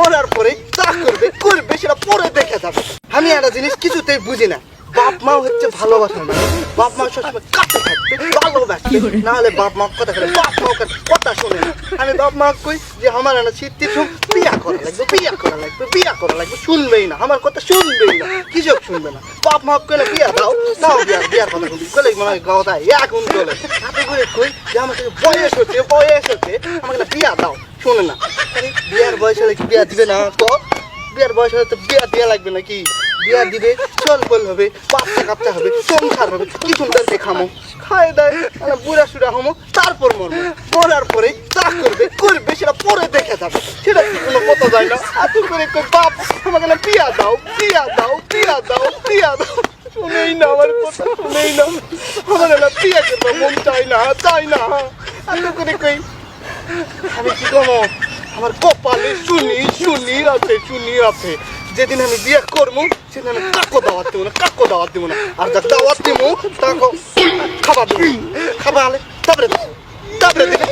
মরার পরে তা করবে করবে সেটা পরে দেখে যাবে। আমি একটা জিনিস কিছুতেই বুঝি না, বাপ মা হচ্ছে ভালোবাসার মানুষ। বাপ মা সবসময় কাছে থাকবে, ভালোবাসবে, না হলে বাপ মা কথা বলে বাপ মা কথা শোনে না। আমি বাপ মা কই যে আমার না শীতের বিয়া করা লাগবে, বিয়া করা লাগবে, বিয়া করা লাগবে, শুনবেই না, আমার কথা শুনবেই না, কিছু শুনবে না। বাপ মা কইলে বিয়া দাও, তাও বিয়ার কথা শুনবি, কইলে মানে কথা এখন চলে। হাতে করে কই যে আমার কাছে বয়স হচ্ছে, বয়স হচ্ছে, আমাকে বিয়া দাও, শোনে না। বিয়ার বয়স হলে কি বিয়া দিবে না? তো বিয়ার বয়স হলে তো বিয়া দেওয়া লাগবে নাকি? বিয়া দিবে, চল বল হবে, বাচ্চা কাচ্চা হবে, সংসার হবে, কি সুন্দর দেখামো, খায় দেয়, বুড়া সুড়া হমো, তারপর মরবো। মরার পরে তা করবে করবে সেটা পরে দেখে যাবে, সেটা কোনো কথা যায় না। এত করে কই বাপ আমাকে না বিয়া দাও, বিয়া দাও, বিয়া দাও, বিয়া দাও, শুনেই না আমার কথা, শুনেই না। আমার না বিয়া করবো মন চাই না, চাই না। এত করে কই আমি কি করবো? আমার কপালে শুনি শুনি আছে, শুনি আছে। যেদিন আমি বিয়ে করবো সেদিন আমি কাকো দাওয়াত দেবো না, কাকো দাওয়াত দেবো না। আর যা দাওয়াত দেবো তাকে খাবার দেবো, খাবার আলে তারপরে দেবে।